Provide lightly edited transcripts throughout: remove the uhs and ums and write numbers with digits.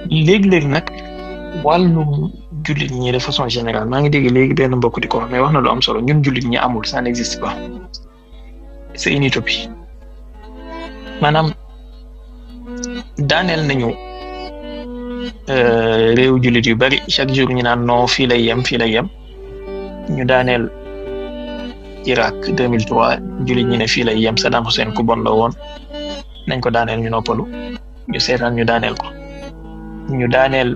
léegi-léegi nag wàllum jullit ñi de façon générale maa ngi dégg léegi benn mbokk di ko wax mais wax na lu am solo ñun jullit ñi amul ça n'existe pas c'est une utopie maanaam daaneel nañu réew jullit yu bari chaque jour ñu naan non fii lay yem ñu daaneel Irak 2003 jullit ñi ne fii lay yem Saddam Hussein ku bon la woon nañ ko daaneel ñu noppalu ñu seetaan ñu daaneel ko ñu daaneel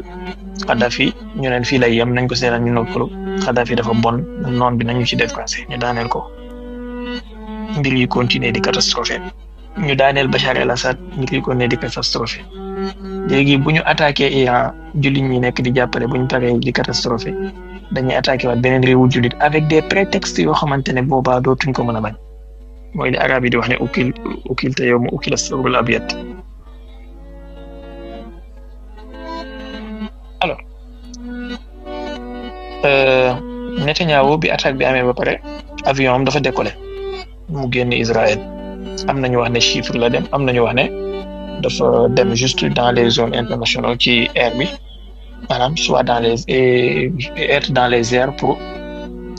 Kadhafi ñu neen fii lay yem nañ ko seetaan ñu noppalu Kadhafi dafa bon noon bi nañu ci dépassé ñu daaneel ko mbir yi continuer di catastrophe ñu daaneel Bachar el-Assad mbir yi continuer di catastrophe léegi bu ñu attaqué Iran jullit ñi nekk di jàppale bu ñu paree di catastrophe dañuy attaqué waat beneen réewu jullit avec des prétextes yoo xamante ne boobaa dootuñ ko mën a bañ mooy li arab yi di wax ne ukil te yow ma ukila sarul abyad alors Netanyahu bi attaque bi amee ba pare avion am dafa décollé mu génn Israël am nañu wax ne chiffre la dem am nañu wax ne dafa dem juste dans les zones internationales ci air bi maanaam soit dans être dans les airs pour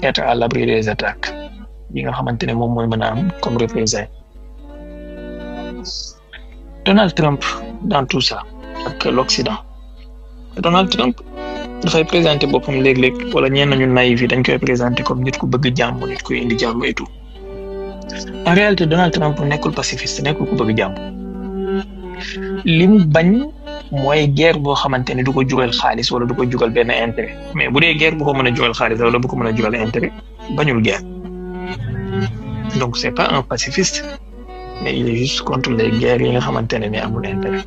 être à l'abri des attaques yi nga xamante ne moom mooy mën a am comme représailles. Donald Trump dans tout ça ak l'Occident Donald Trump dafay présenter boppam léeg-léeg wala ñenn ñu naïf yi dañ koy présenter comme nit ku bëgg jàmm nit ku indi jàmm et tout en réalité Donald Trump nekkul pacifiste nekkul ku bëgg jàmm li mu bañ mooy guerre boo xamante ne du ko jural xaalis wala du ko jural benn intérêt mais bu dee guerre bu ko mën a jural xaalis wala bu ko mën a jural intérêt bañul guerre donc c'est pas un pacifiste mais il est juste contre les guerres yi nga xamante ne ni amul intérêt.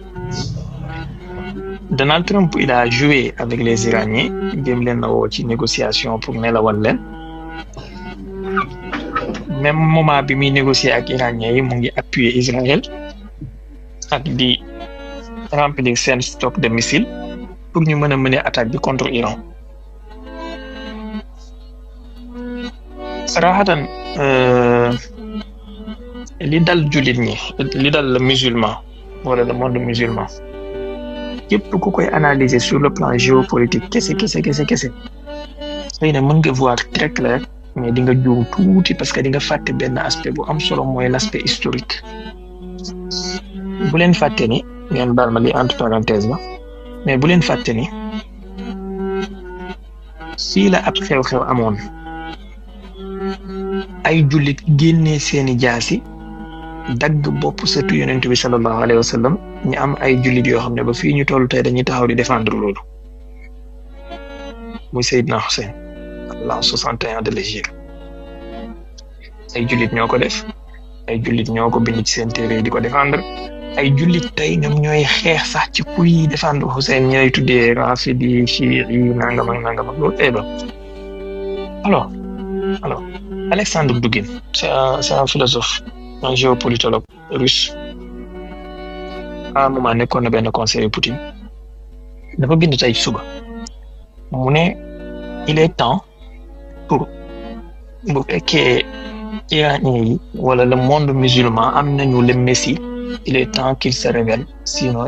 Donald Trump il a joué avec les Iraniens jëm leen na woo ci négociation pour nelawal leen même moment bi muy négocier ak Iraniens yi mu ngi appuyer Israël ak di remplir seen stock de missiles pour ñu mën a mener attaque bi contre Iran. Sarahatan li dal jullit ñi li dal le musulman wala le monde musulman képp ku koy analyser sur le plan géopolitique kese xëy na mën nga voir très clair mais di nga juum tuuti parce que di nga fàtte benn aspect bu am solo mooy l'aspect historique bu leen fàtte ni ngeen baal ma li entre parenthèse la mais bu leen fàtte ni fii la ab xew-xew amoon ay jullit génnee seeni jaasi dagg bopp sëtu yonent bi sallallahu alayhi wa sallam ñu am ay jullit yoo xam ne ba fii ñu toll tey dañuy taxaw di défendre loolu muy Seydina Hussein l'an 61 de l'hégire ay jullit ñoo ko def ay jullit ñoo ko bind ci seen téere di ko défendre ay jullit tey ñoom ñooy xeex sax ci kuy défendre Hussein ñi lay tuddee rafidi chiite yi nangam ak loolu ay ba alors Alexandre Dugin c'est un philosophe un géopolitologue russe à un moment nekkoon na benn conseiller Poutine dafa bind tey suba mu ne il est temps pour bu fekkee Iraniens yi wala le monde musulman am nañu le Messie il est temps qu'il se révèle sinon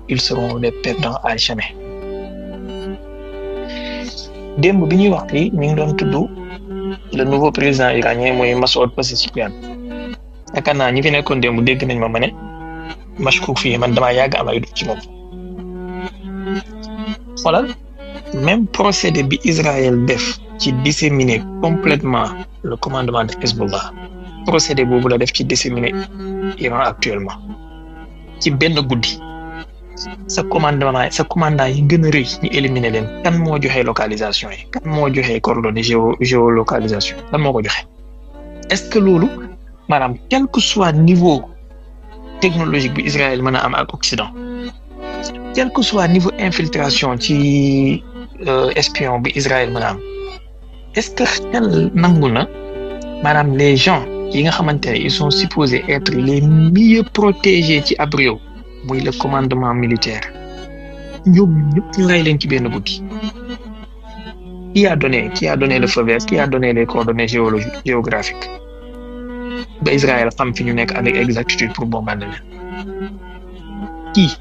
ils seront les perdants à jamais. Démb bi ñuy wax fii ñu ngi doon tudd le nouveau président iranien mooy Massoud Pezeshkian yaakaar naa ñi fi nekkoon démb dégg nañ ma ne mashkouk fii man damaa yàgg am ay dugg ci moom. Xoolal même procédé bi Israël def ci disséminer complètement le commandement de Hezbollah procédé boobu la def ci disséminer Iran actuellement ci benn guddi sa commandant yi gën a rëy ñu éliminer leen kan moo joxe localisation yi kan moo joxe coordonnées géolocalisation kan moo ko joxe est-ce que loolu maanaam quel que soit niveau technologique bi Israël mën a am ak Occident quel que soit niveau infiltration ci espion bi Israël mën a am est-ce que xel nangu na maanaam les gens yi nga xamante ne ils sont supposés être les mieux protégés ci ab réew muy le commandement militaire ñoom ñëpp ñu rey leen ci benn guddi qui a donné le feu vert qui a donné les coordonnées géographiques ba Israël xam fi ñu nekk avec exactitude pour bombarder leen kii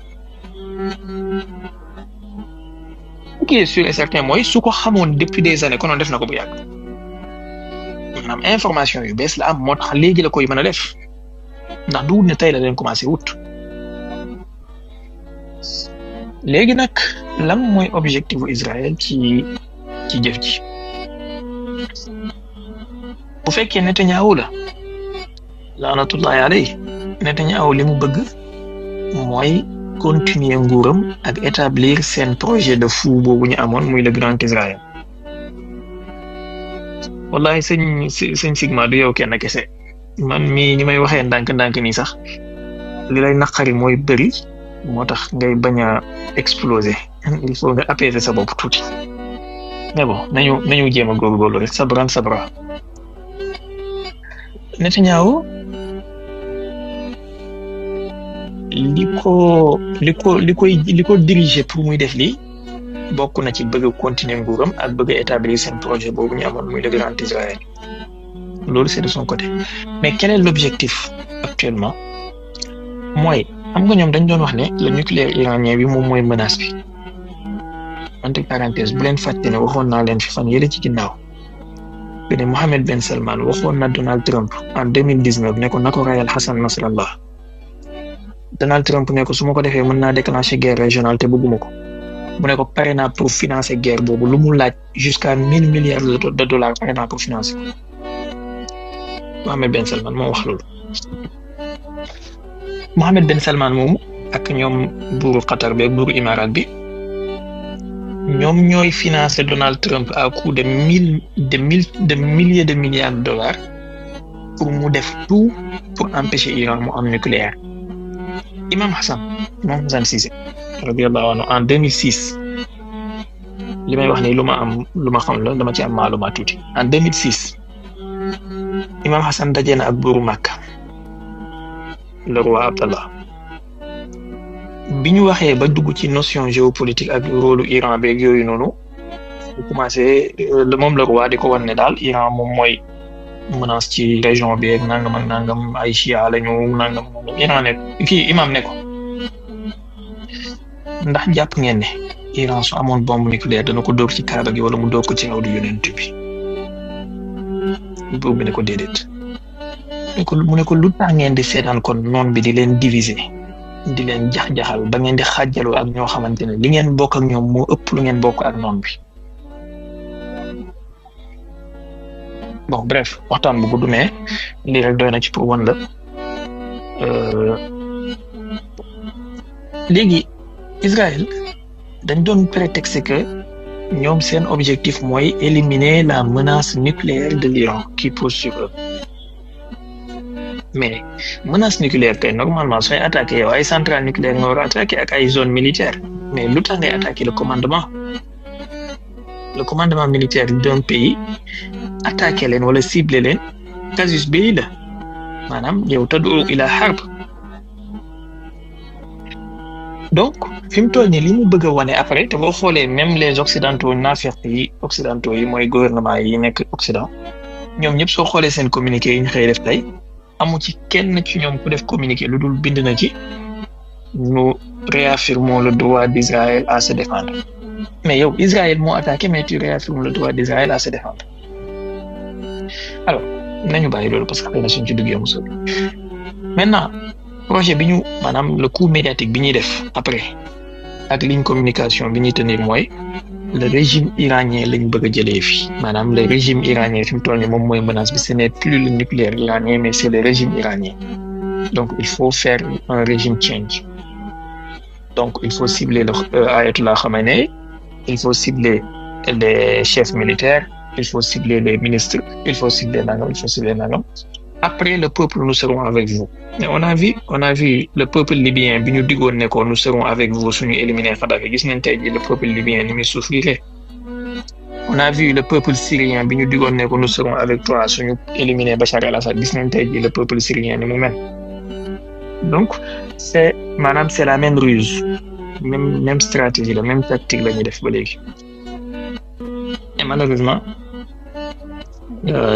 qui est sûr et certain mooy su ko xamoon depuis des années konoon def na ko bu yàgg maanaam information yu bees la am moo tax léegi la koy mën a def ndax du wut ne tey la leen commencé wut léegi nag lan mooy objectif bu Israël ci jëf ji bu fekkee Netanyahu la laanatullahi alayhi Netanyahu li mu bëgg mooy continuer nguuram ak établir seen projet de fou boobu ñu amoon muy le grand Israël wallahi sëñ Sigma du yow kenn kese man mii ni may waxee ndànk-ndànk nii sax li lay naqari mooy bëri moo tax ngay bañ a exploser il faut nga apaiser sa bopp tuuti mais bon nañu jéem a góorgóorlu rek sabra Netanyahu li ko diriger pour muy def lii bokk na ci bëgg continuer nguuram ak bëgg établir seen projet boobu ñu amoon muy le grand Israël loolu c'est de son côté mais quel est l'objectif actuellement mooy xam nga ñoom dañ doon wax ne le nucléaire iranien bi moom mooy menace bi entre parenthèse bu leen fàtte ne waxoon naa leen fi fan yële ci ginnaaw que ne Mohammed Ben Salman waxoon na Donald Trump en 2019 ne ko na ko rayal Hassan Nasrallah Donald Trump ne ko su ma ko defee mën naa déclencher guerre régionale te bëgguma ko mu ne ko pare naa pour financer guerre boobu lu mu laaj jusqu'à 1000 milliards de dollars pare naa pour financer ko Mohammed Ben Salman moo wax loolu Mohammed Ben Salman moomu ak ñoom buuru Qatar bi ak buuru Imarat bi ñoom ñooy financer Donald Trump à coût de milliers de milliards de dollars pour mu def tout pour empêcher Iran mu am nucléaire Imam Hassan Cissé radiyallahu anhu en 2006 li may wax ni lu ma xam la dama ci am maaluma tuuti en 2006 Imam Hassan daje na ak buuru Makka le roi Abdallah bi ñu waxee ba dugg ci notion géopolitique ak rôle Iran beeg yooyu noonu bu commencé moom le roi di ko wan ne daal Iran moom mooy menace ci région bi ak nangam ak nangam ay Chia lañu nangam Iran ne kii imam ne ko ndax jàpp ngeen ne Iran su amoon bombe nucléaire dana ko dóor ci Kaaba gi wala mu dóor ko ci awdu yonent bi buur bi ne ko déedéet mu ne ko lu tax ngeen di seetaan kon noon bi di leen diviser di leen jax-jaxal ba ngeen di xàjjaloo ak ñoo xamante ne li ngeen bokk ak ñoom moo ëpp lu ngeen bokk ak noon bi bon bref waxtaan bu gudd mais lii rek doy na ci pour wan la léegi Israël dañ doon prétexte que ñoom seen objectif mooy éliminer la menace nucléaire de l'Iran qui pose sur eux mais menace nucléaire kay normalement sooy attaqué yow ay centrale nucléaire nga war a attaqué ak ay zone militaire mais lu tax ngay attaqué le commandement militaire d'un pays attaqué leen wala ciblé leen casus belli la maanaam yow tad'u ila harb donc fi mu toll nii li mu bëgg a wane après te boo xoolee même les occidentaux occidentaux yi mooy gouvernement yi nekk Occident ñoom ñëpp soo xoolee seen communiqué yi ñu xëy def tey amu ci kenn ci ñoom ku def communiqué lu dul bind na ci nous réaffirmons le droit d'Israël à se défendre mais yow Israël moo attaqué mais tu réaffirmes le droit d'Israël à se défendre alors nañu bàyyi loolu parce que xëy na suñ ci duggee mu sori maintenant projet bi ñu maanaam le coup médiatique bi ñuy def après ak ligne communication bi ñuy tenir mooy le régime iranien lañ bëgg a jëlee fi maanaam le régime iranien fi mu toll nii moom mooy menace bi ce n'est plus le nucléaire iranien mais c'est le régime iranien donc il faut faire un régime change donc il faut cibler le Ayatollah Khamenei il faut cibler les chefs militaires il faut cibler les ministres il faut cibler nangam après le peuple nous serons avec vous mais on a vu le peuple libyen bi ñu digoon ne ko nous serons avec vous suñu éliminer Kadhafi gis nañ tey jii le peuple libyen ni muy souffrir on a vu le peuple syrien bi ñu digoon ne ko nous serons avec toi suñu éliminer Bachar el-Assad gis nañ tey jii le peuple syrien ni mu mel donc c'est la même ruse même stratégie la même tactique la ñuy def ba léegi et malheureusement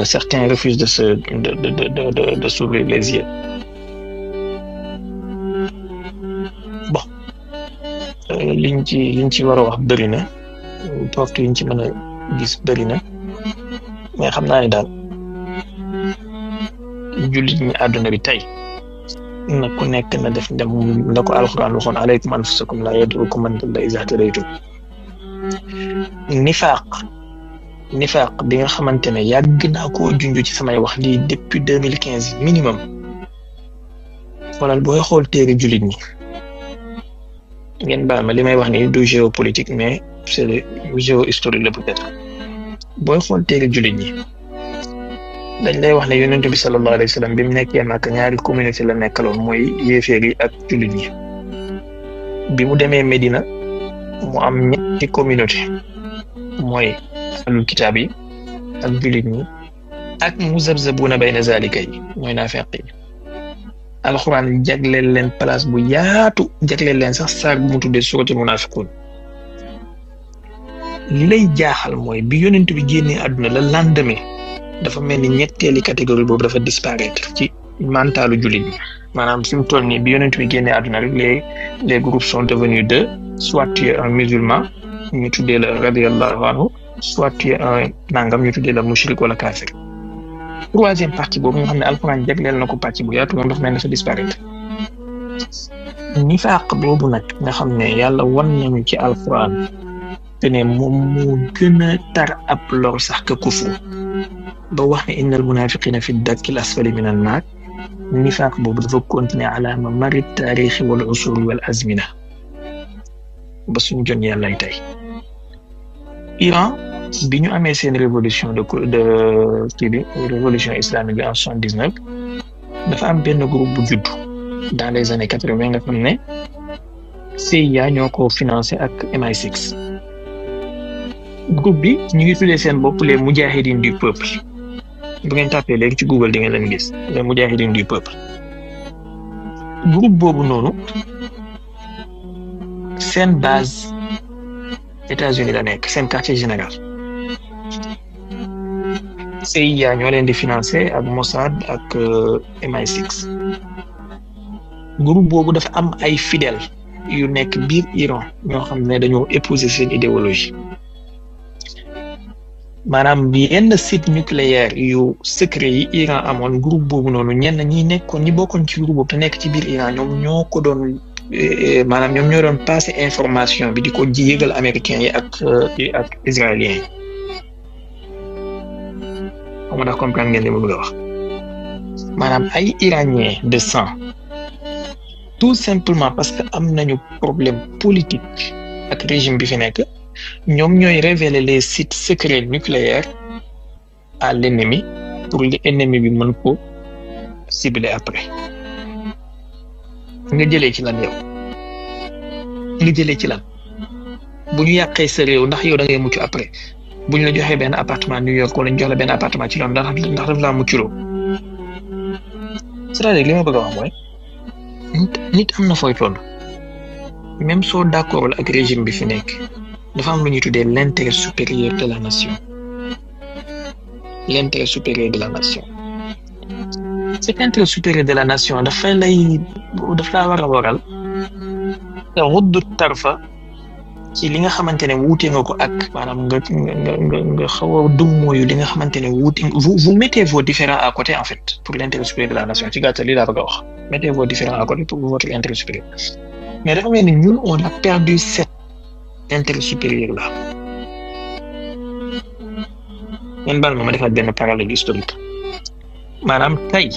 certains refusent de s'ouvrir les yeux. Bon liñ ci war a wax bëri na porte yi ñu ci mën a gis bëri na mais xam naa ne daal jullit ñi àdduna bi tey na ku nekk na def ndem na ko alxuraan waxoon alaykum anfusakum laa yadurukum man dalla izaa ihtadaytum nifaaq bi nga xamante ne yàgg naa koo junj ci samay wax lii depuis 2015 minimum xoolal booy xool téere jullit ñi ngeen baal ma li may wax ni du géopolitique mais c'est le géohistorique la peut-être booy xool téere jullit ñi dañ lay wax ne yonent bi sallallahu alayhi wa sallam bi mu nekkee Makka ñaari communauté la nekkaloon mooy yéeféer yi ak jullit ñi bi mu demee Medina mu am ñetti communauté mooy ahlul kitaab yi ak jullit ñi ak muzabzabuuna bayna zaalika yi mooy naafeq yi alxuraan jagleel leen place bu yaatu jagleel leen sax saar bu mu tuddee suuratul munaafiquun li lay jaaxal mooy bi yonent bi génnee àdduna la lendemain dafa mel ni ñetteeli catégorie boobu dafa disparaître ci mentalu jullit ñi maanaam fi mu toll nii bi yonent bi génnee àdduna rek les groupes sont devenus deux soit tu es un musulman ñu tuddee la radiyallahu anhu soit tu es un nangam ñu tuddee la mushrik wala kaafir troisième partie boobu nga xam ne alxuraan jagleel na ko pàcc bu yaatu moom dafa mel ni dafa disparaître nifaaq boobu nag nga xam ne yàlla wan nañu ci alxuraan te ne moom moo gën a tar ab lor sax ka kufru ba wax ne innal munafiqina fi darkil asfali min an naar nifaaq boobu dafa continuer ala mamari taarixi wal usuri wal azmina ba suñu jon yàllay tey Iran bi ñu amee seen révolution de kii bi révolution islamique bi en 79 dafa am benn groupe bu judd dans les années 80 nga xam ne CIA ñoo ko financé ak MI6 groupe bi ñu ngi tuddee seen bopp les mujahidines du peuple bu ngeen tàppee léegi ci Google di ngeen leen gis les mujahidines du peuple groupe boobu noonu seen base États-Unis la nekk seen quartier général CIA ñoo leen di financé ak Mossad ak MI6 groupe boobu dafa am ay fidèles yu nekk biir Iran ñoo xam ne dañoo épouser seen idéologie maanaam yenn site nucléaire yu secret yi Iran amoon groupe boobu noonu ñenn ñi nekkoon ñi bokkoon ci groupe boobu te nekk ci biir Iran ñoom ñoo ko doon maanaam ñoom ñoo doon passé information bi di ko yëgal américains yi ak israéliens yi xam nga ndax comprendre ngeen li ma bëgg a wax maanaam ay iraniens de sang tout simplement parce que am nañu problème politique ak régime bi fi nekk ñoom ñooy révéler les sites secrets nucléaires à l'ennemi pour que l'ennemi bi mën ko cibler après nga jëlee ci lan yow nga jëlee ci lan bu ñu yàqee sa réew ndax yow da ngay mucc après bu ñu la joxee benn appartement New York wala ñu jox la benn appartement ci Londres ndax daf laa muccloo c'est-à-dire li ma bëgg a wax mooy nit am na fooy toll même soo d'accord ak régime bi fi nekk dafa am lu ñuy tuddee l'intérêt supérieur de la nation l'intérêt supérieur de la nation cet intérêt supérieur de la nation daf laa war a waral te ruddu tarfa ci li nga xamante ne wuute nga ko ak maanaam nga xaw a dummóoyu li nga xamante ne wuute vous mettez vos différends à côté en fait pour l'intérêt supérieur de la nation ci gàttal li laa bëgg a wax mettez vos différends à côté pour votre intérêt supérieur mais dafa mel ni ñun on a perdu cet intérêt supérieur là ngeen baal ma defaat benn parallèle historique maanaam tey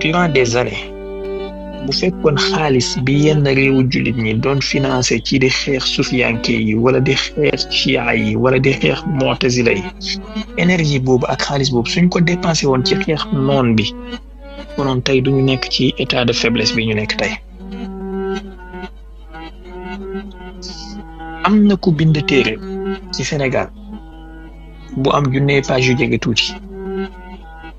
durant des années bu fekkoon xaalis bi yenn réewu jullit ñi doon financé ci di xeex sufiyanke yi wala di xeex chia yi wala di xeex mu'tazila yi énergie boobu ak xaalis boobu suñ ko dépensé woon ci xeex noon bi konoon tey duñu nekk ci état de faiblesse bi ñu nekk tey am na ku bind téere ci Sénégal bu am junne page yu jege tuuti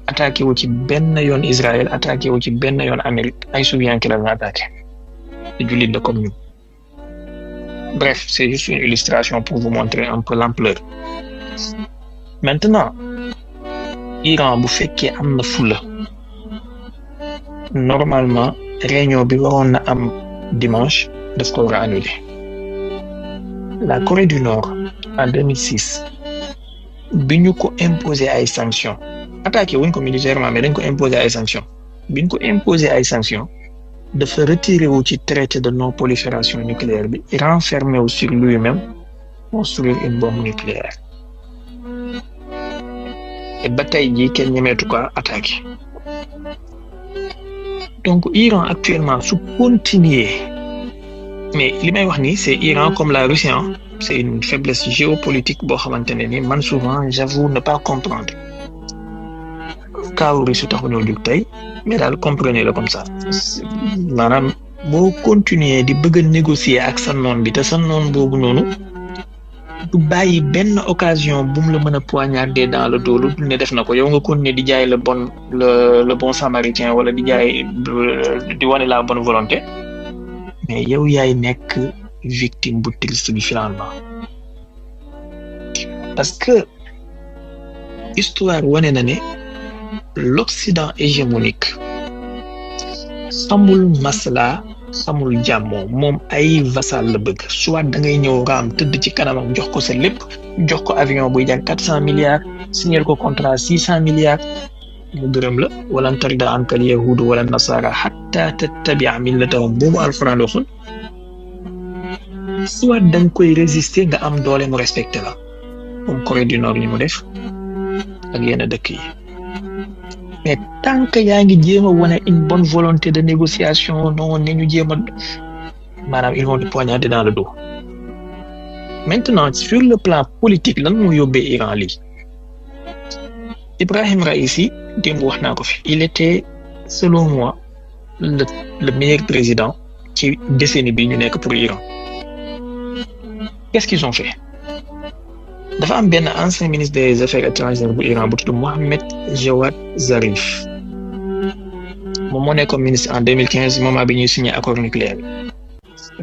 attaqué wu ci benn yoon Israël attaqué wu ci benn yoon Amérique ay sufiyanke la attaqué te jullit la comme ñu bref c'est juste une illustration pour vous montrer un peu l'ampleur maintenant Iran bu fekkee am na fula normalement réunion bi waroon na am dimanche daf ko war a annuler la Corée du Nord en 2006 bi ñu ko imposer ay sanctions attaqué wuñ ko militairement mais dañ ko imposer ay sanctions bi ñu ko imposer ay sanctions dafa retiré wu ci traité de non prolifération nucléaire bi renfermé wu sur lui-même construire une bombe nucléaire et ba tey jii kenn ñemeetu ko attaqué donc Iran actuellement su continuer mais li may wax ni c'est Iran comme la Russie c'est une faiblesse géopolitique boo xamante ne ni man souvent j'avoue ne pas comprendre kaawu Russie taxu ñoo jug tey mais daal comprenez-le comme ça maanaam boo continuer di bëgg a négocier ak sa noon bi te sa noon boobu noonu du bàyyi benn occasion bu mu la mën a poignarder dans le dos lu ne def na ko yow nga continuer di jaay le bon samaritain wala di jaay di wane la bonne volonté mais yow yaay nekk victime bu triste bi finalement parce que histoire wane na ne l'Occident hégémonique xamul masla xamul jàmmoo moom ay vassal la bëgg soit da ngay ñëw raam tëdd ci kanamam jox ko sa lépp jox ko avion buy jar 400 milliards signer ko contrat 600 milliards mu gërëm la wala tarda ankal yahudu wala nasara hatta tattabia millatahum boobu alxuraan waxul soit da nga koy résister nga am doole mu respecté la comme Corée du Nord ni mu def ak yenn dëkk yi mais tant que yaa ngi jéem a wane une bonne volonté de négociation non ne ñu jéem a maanaam ils vont te poignarder dans le dos maintenant sur le plan politique lan moo yóbbee Iran lii Ibrahim Raïsi démb wax naa ko fi il était selon moi le meilleur président ci décennie bi ñu nekk pour Iran qu'est-ce qu'ils ont fait dafa am benn ancien ministre des affaires étrangères bu Iran bu tudd Mohammad Jawad Zarif moom moo nekkoon ministre en 2015 moment bi ñuy signé accord nucléaire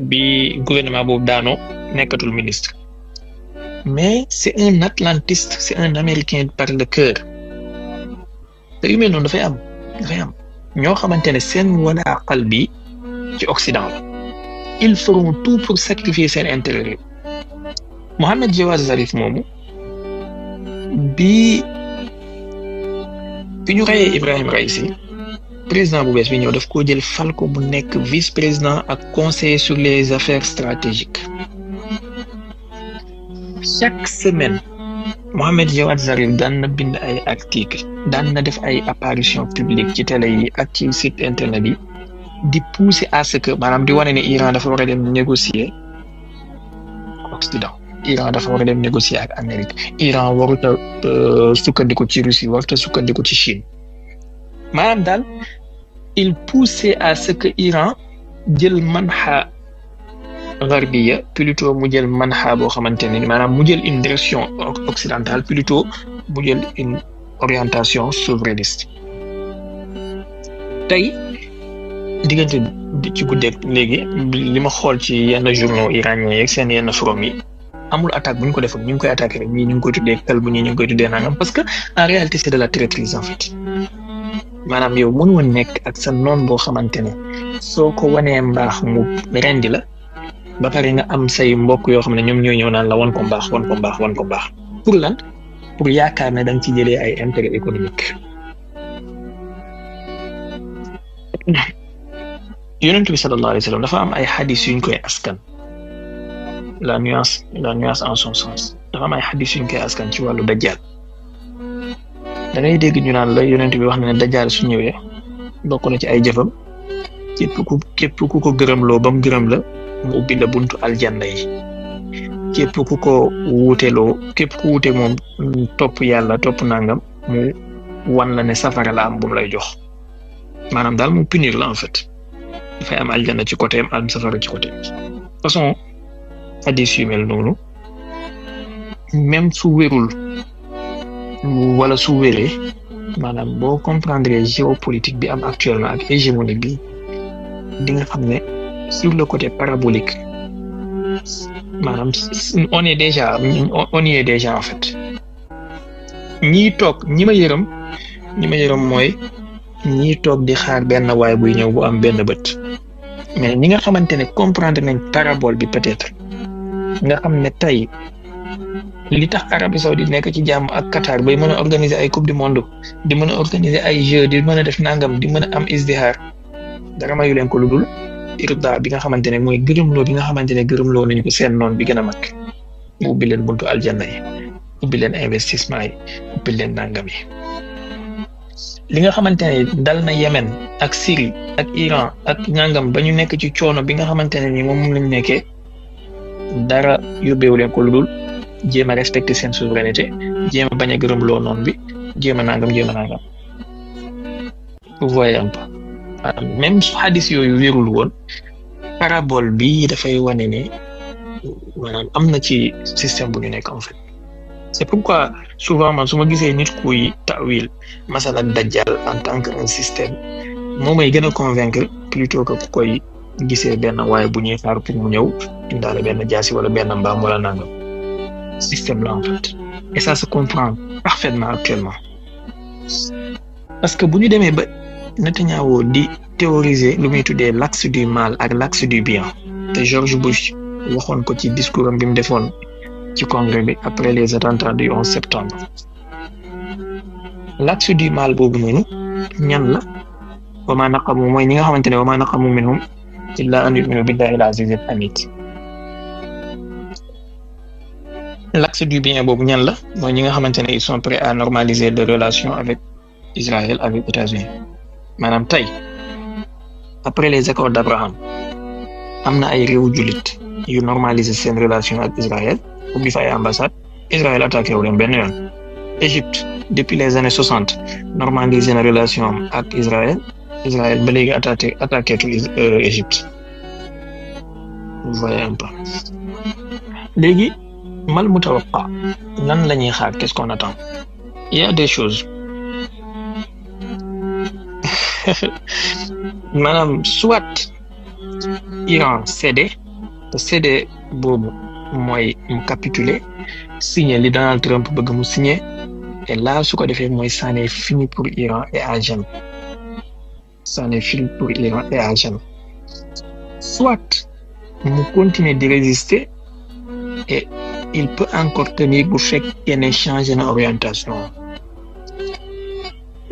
bi gouvernement boobu daanoo nekkatul ministre mais c'est un atlantiste c'est un américain par le cœur te yu mel noonu dafay am ñoo xamante ne seen wala aqal bi ci Occident la ils feront tout pour sacrifier seen intérêt Mohammad Jawad Zarif moomu bi ñu reyee Ibrahim Raïsi président bu bees bi ñëw daf koo jël fal ko mu nekk vice-président ak conseiller sur les affaires stratégiques chaque semaine Mohammad Jawad Zarif daan na bind ay articles daan na def ay apparitions publiques ci télé yi ak ci site internet yi di pousser à ce que maanaam di wane ne Iran dafa war a dem négocier Occident Iran dafa war a dem négocier ak Amérique Iran warut a sukkandiku ci Russie warut a sukkandiku ci Chine maanaam daal il poussait à ce que Iran jël manha garbiya plutôt mu jël manha boo xamante ne maanaam mu jël une direction occidentale plutôt mu jël une orientation souverainiste tey diggante ci guddeeg léegi li ma xool ci yenn journaux iraniens yeeg seen yenn forum yi amul attaque bu ñu ko defoon ñu ngi koy attaqué rek ñii ñu ngi koy tuddee kalbu ñii ñu ngi koy tuddee nangam parce que en réalité c'est de la traîtrise en fait maanaam yow mënu woon nekk ak sa noon boo xamante ne soo ko wanee mbaax mu rendi la ba pare nga am say mbokk yoo xam ne ñoom ñooy ñëw naan la wan ko mbaax pour lan pour yaakaar ne da nga ci jëlee ay intérêt économique yonent bi sallallahu alayhi wa sallam dafa am ay xadis yuñ koy askan la nuance en son sens dafa am ay xadis yuñ koy askan ci wàllu dajjal da ngay dégg ñu naan la yonent bi wax na ne dajjal su ñëwee bokk na ci ay jëfam képp ku ko gërëmloo ba mu gërëm la mu ubbi la buntu aljanna yi képp ku ko wuuteloo képp ku wuute moom topp yàlla topp nangam mu wan la ne safara la am bu mu lay jox maanaam daal mu punir la en fait dafay am aljanna ci côté am safara ci côté façon hadis yu mel noonu même su wérul wala su wéree maanaam boo comprendre géopolitique bi am actuellement ak hégémonie bi di nga xam ne sur le côté parabolique maanaam on y est déjà en fait ñi ma yërëm mooy ñi toog di xaar benn waay buy ñëw bu am benn bët mais ñi nga xamante ne comprendre nañ parabole bi peut-être nga xam ne tey li tax Arabie Saoudite nekk ci jàmm ak Qatar bay mën a organiser ay coupe du monde di mën a organiser ay jeux di mën a def nangam di mën a am isdihaar dara mayu leen ko lu dul irda bi nga xamante ne mooy gërëmloo bi nga xamante ne gërëmloo nañu ko seen noon bi gën a mag mu ubbi leen buntu aljanna yi ubbi leen investissement yi ubbi leen nangam yi li nga xamante ne dal na Yemen ak Syrie ak Iran ak nangam ba ñu nekk ci coono bi nga xamante ne ni moom lañ nekkee dara yóbbeewu leen ko lu dul jéem a respecter seen souveraineté jéem a bañ a gërëmloo noon bi jéem a nangam. Vous voyez un peu même su xadis yooyu wérul woon parabole bi dafay wane ne maanaam am na ci système bu ñu nekk en fait c'est pourquoi souvent man su ma gisee nit kuy tawil masala dajjal en tant que un système moo may gën a convaincre plutôt que ku koy gisee benn waaye bu ñuy xaar pour mu ñëw indaale benn jaasi wala benn mbaam wala nangam système là en fait et ça se comprend parfaitement actuellement parce que bu ñu demee ba Netanyahu di théoriser lu muy tuddee l'axe du mal ak l'axe du bien te George Bush waxoon ko ci discours am bi mu defoon ci congrès bi après les attentats du 11 septembre l'axe du mal boobu noonu ñan la wa ma naqamu mooy ñi nga xamante ne wa ma naqamu minhum illa an yu'minu billahi al-aziz al-hamid l'axe du bien boobu ñan la mooy ñi nga xamante ne ils sont prêts à normaliser les relations avec Israël avec États-Unis maanaam tey après les accords d'Abraham am na ay réewu jullit yu normaliser seen relation ak Israël ubbi fa ay ambassade Israël attaqué wu leen benn yoon Égypte depuis les années 60 normaliser na relation ak Israël ba léegi attaqué tout Égypte vous voyez un peu léegi mal mutawaqqa lan la ñuy xaar qu'est-ce qu'on attend il y a des choses maanaam soit Iran cédé boobu mooy mu capituler signer li Donald Trump bëgg mu signer et là su ko defee mooy ça n'est fini pour Iran et à jamais soit mu continuer de résister et il peut encore tenir bu fekkee ne changer na orientation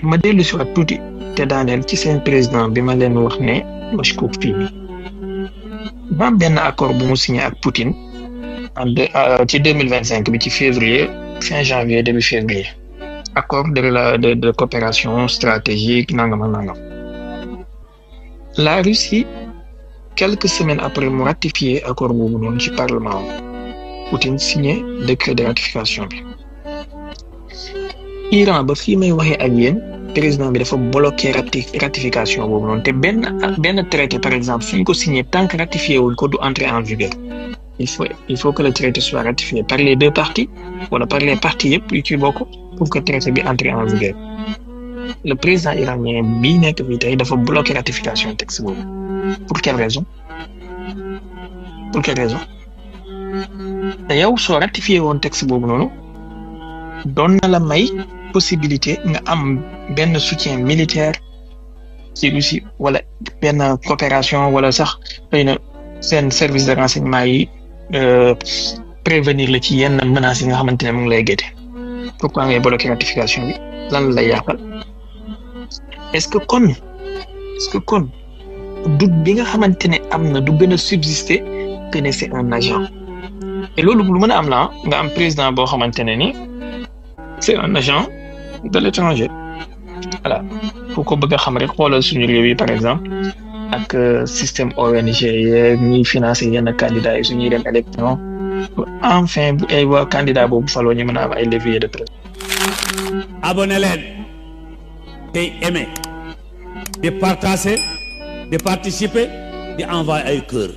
ma dellu si waat tuuti te daaneel ci seen président bi ma leen wax ne mashkouk fii ba am benn accord bu mu signé ak Poutine ci 2025 bi ci fin janvier début février accord de coopération stratégique nangam. La Russie quelques semaines après mu ratifié accord boobu noonu ci parlement Poutine signé décret de ratification bi Iran ba fii may waxee ak yéen président bi dafa bloqué ratification boobu noonu te benn traité par exemple suñ ko signé tant que ratifié wuñ ko du entrer en vigueur il faut que le traité soit ratifié par les deux parties wala par les parties yëpp yu ci bokk pour que traité bi entre en vigueur le président iranien bii nekk fii tey dafa bloqué ratification texte boobu pour quelle raison te yow soo ratifié woon texte boobu noonu doon na la may possibilité nga am benn soutien militaire ci Russie wala benn coopération wala sax xëy na seen service de renseignement yi prévenir la ci yenn menaces yi nga xamante ne mu ngi lay guette pourquoi ngay bloquer ratification bi lan lay yàqal est-ce que kon doute bi nga xamante ne am na du gën a subsister que ne c'est un agent et loolu lu mën a am la nga am président boo xamante ne ni c'est un agent de l'étranger voilà pour ko bëgg a xam rek xoolal suñu réew yi par exemple ak système ONG yeeg ñuy financer yenn candidats yi suñuy dem élection enfin bu ay waa candidat boobu faloo ñu mën a am ay leviers de pression. abonné leen tey aimer di partager di participer di envoyer ay cœur.